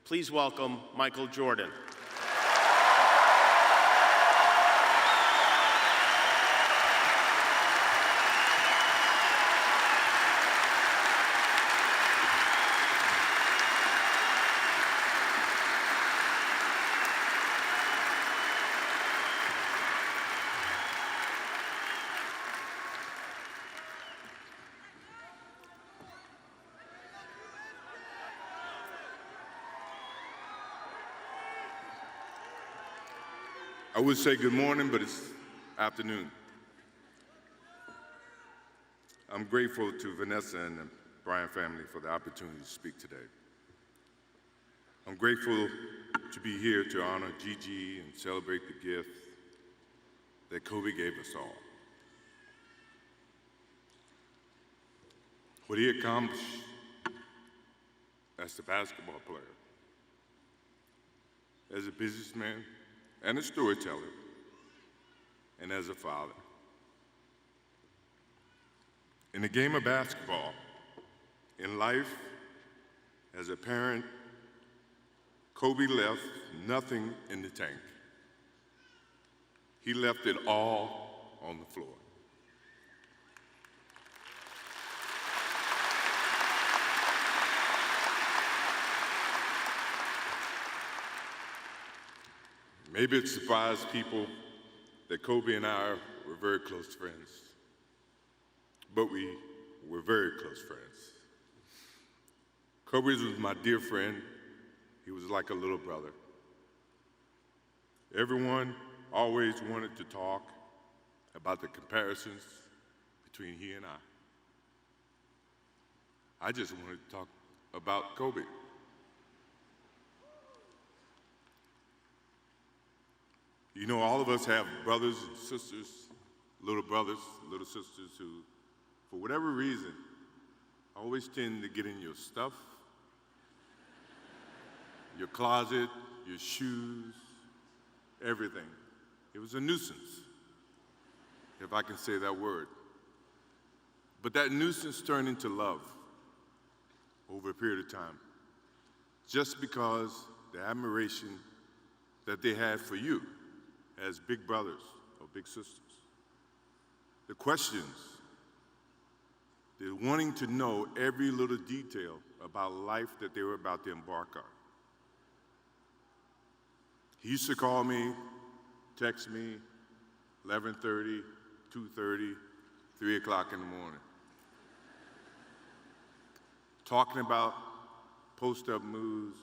Please welcome Michael Jordan. I would say good morning, but it's afternoon. I'm grateful to Vanessa and the Bryant family for the opportunity to speak today. I'm grateful to be here to honor Gigi and celebrate the gift that Kobe gave us all. What he accomplished as a basketball player, as a businessman, and a storyteller, and as a father. In the game of basketball, in life, as a parent, Kobe left nothing in the tank. He left it all on the floor. Maybe it surprised people that Kobe and I were very close friends, but we were very close friends. Kobe was my dear friend. He was like a little brother. Everyone always wanted to talk about the comparisons between he and I just wanted to talk about Kobe. You know, all of us have brothers and sisters, little brothers, little sisters who, for whatever reason, always tend to get in your stuff, your closet, your shoes, everything. It was a nuisance, if I can say that word. But that nuisance turned into love over a period of time, just because the admiration that they had for you as big brothers or big sisters. The questions, the wanting to know every little detail about life that they were about to embark on. He used to call me, text me, 11:30, 2:30, 3 o'clock in the morning, talking about post-up moves,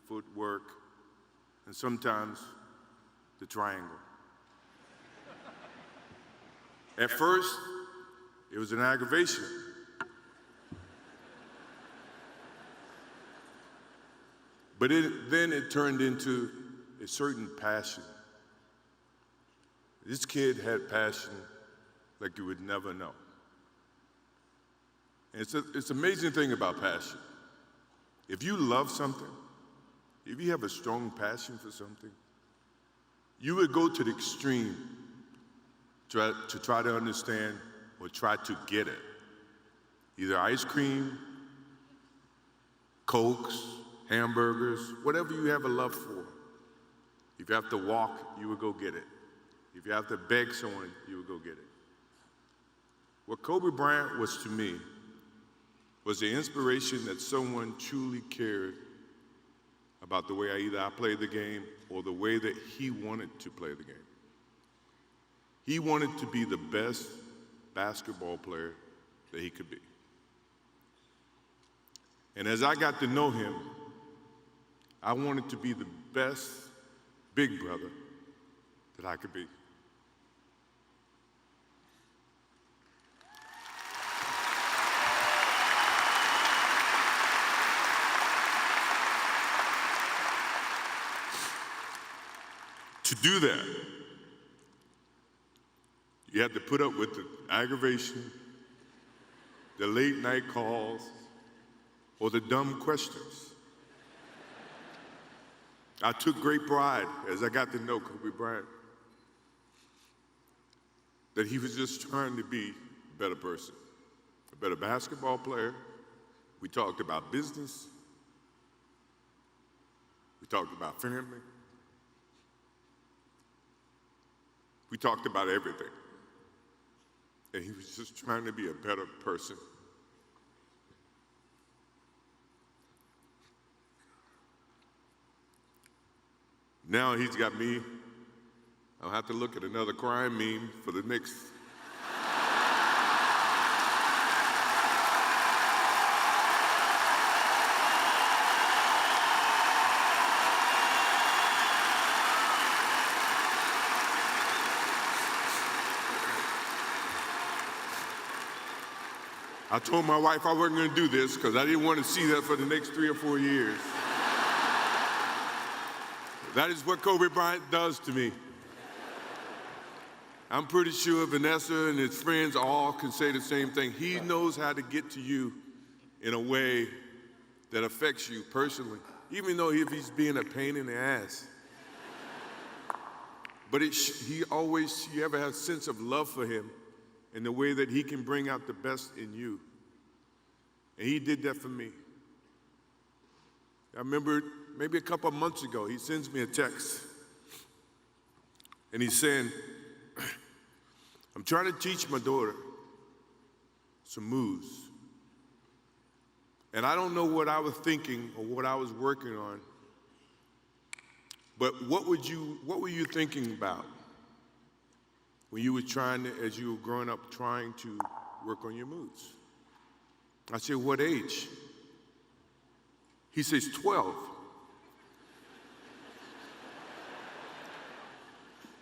footwork, and sometimes the triangle. At first, it was an aggravation. But then it turned into a certain passion. This kid had passion like you would never know. And it's an amazing thing about passion. If you love something, if you have a strong passion for something, you would go to the extreme to try to understand or try to get it. Either ice cream, Cokes, hamburgers, whatever you have a love for. If you have to walk, you would go get it. If you have to beg someone, you would go get it. What Kobe Bryant was to me was the inspiration that someone truly cared about the way I played the game or the way that he wanted to play the game. He wanted to be the best basketball player that he could be. And as I got to know him, I wanted to be the best big brother that I could be. To do that, you have to put up with the aggravation, the late night calls, or the dumb questions. I took great pride as I got to know Kobe Bryant that he was just trying to be a better person, a better basketball player. We talked about business. We talked about family. We talked about everything. And he was just trying to be a better person. Now he's got me. I'll have to look at another crime meme for the next. I told my wife I wasn't going to do this because I didn't want to see that for the next 3 or 4 years. That is what Kobe Bryant does to me. I'm pretty sure Vanessa and his friends all can say the same thing. He knows how to get to you in a way that affects you personally, even though if he's being a pain in the ass. But you ever have a sense of love for him in the way that he can bring out the best in you. And he did that for me. I remember maybe a couple of months ago, he sends me a text. And he's saying, I'm trying to teach my daughter some moves. And I don't know what I was thinking or what I was working on. But what were you thinking about when you were as you were growing up, trying to work on your moves? I said, what age? He says, 12.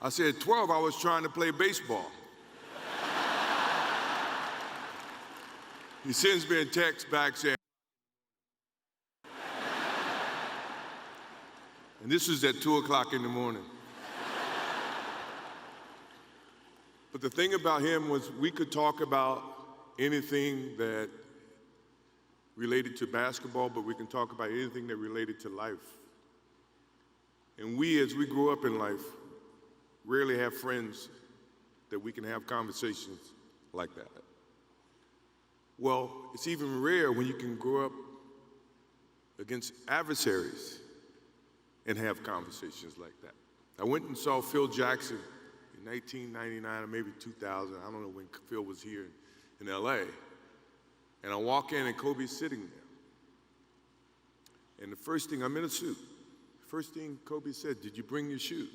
I said, 12, I was trying to play baseball. He sends me a text back saying, and this was at 2 o'clock in the morning. But the thing about him was we could talk about anything that related to basketball, but we can talk about anything that related to life. And we, as we grow up in life, rarely have friends that we can have conversations like that. Well, it's even rare when you can grow up against adversaries and have conversations like that. I went and saw Phil Jackson in 1999 or maybe 2000. I don't know when Phil was here in LA. And I walk in and Kobe's sitting there. And the first thing, I'm in a suit. First thing Kobe said, did you bring your shoes?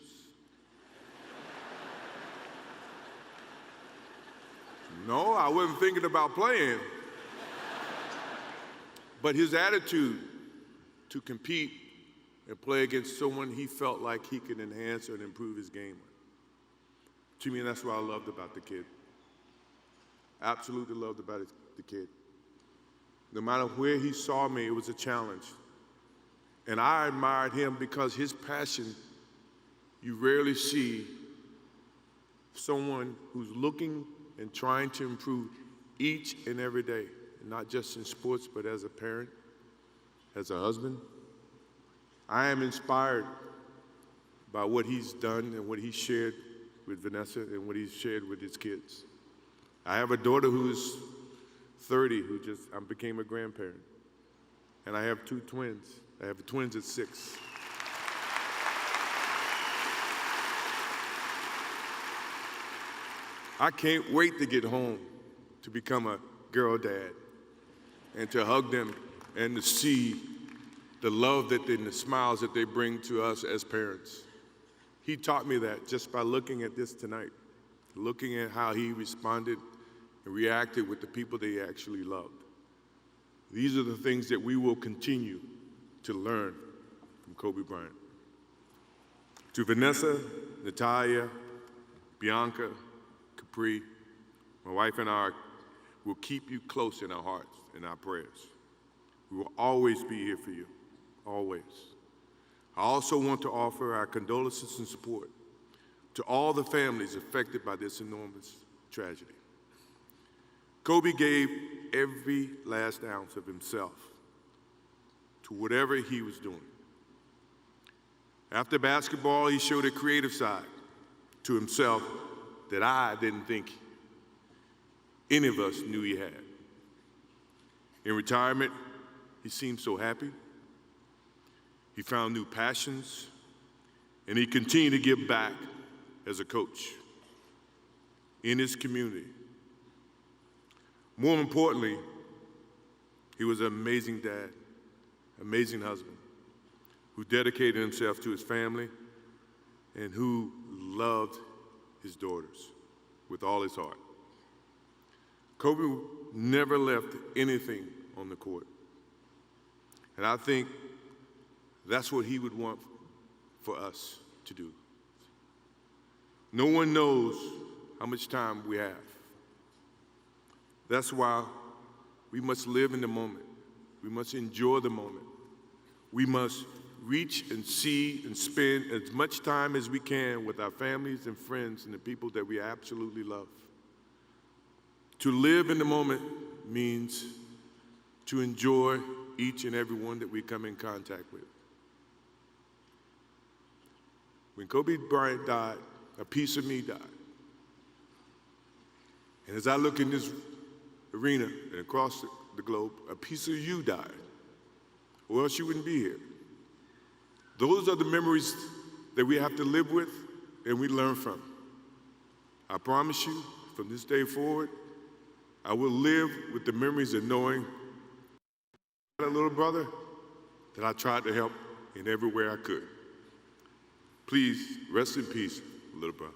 No, I wasn't thinking about playing. But his attitude to compete and play against someone he felt like he could enhance and improve his game with. To me, that's what I loved about the kid. Absolutely loved about the kid. No matter where he saw me, it was a challenge. And I admired him because his passion, you rarely see someone who's looking and trying to improve each and every day, not just in sports, but as a parent, as a husband. I am inspired by what he's done and what he shared with Vanessa and what he's shared with his kids. I have a daughter who's 30 who I became a grandparent. And I have 2 twins. I have twins at 6. I can't wait to get home to become a girl dad and to hug them and to see the love and the smiles that they bring to us as parents. He taught me that just by looking at this tonight, looking at how he responded and reacted with the people that he actually loved. These are the things that we will continue to learn from Kobe Bryant. To Vanessa, Natalia, Bianca, Capri, my wife and I will keep you close in our hearts and our prayers. We will always be here for you, always. I also want to offer our condolences and support to all the families affected by this enormous tragedy. Kobe gave every last ounce of himself to whatever he was doing. After basketball, he showed a creative side to himself that I didn't think any of us knew he had. In retirement, he seemed so happy. He found new passions, and he continued to give back as a coach in his community. More importantly, he was an amazing dad, amazing husband, who dedicated himself to his family and who loved his daughters with all his heart. Kobe never left anything on the court. And I think that's what he would want for us to do. No one knows how much time we have. That's why we must live in the moment. We must enjoy the moment. We must reach and see and spend as much time as we can with our families and friends and the people that we absolutely love. To live in the moment means to enjoy each and every one that we come in contact with. When Kobe Bryant died, a piece of me died. And as I look in this arena and across the globe, a piece of you died, or else you wouldn't be here. Those are the memories that we have to live with and we learn from. I promise you, from this day forward, I will live with the memories of knowing that little brother that I tried to help in every way I could. Please rest in peace, little brother.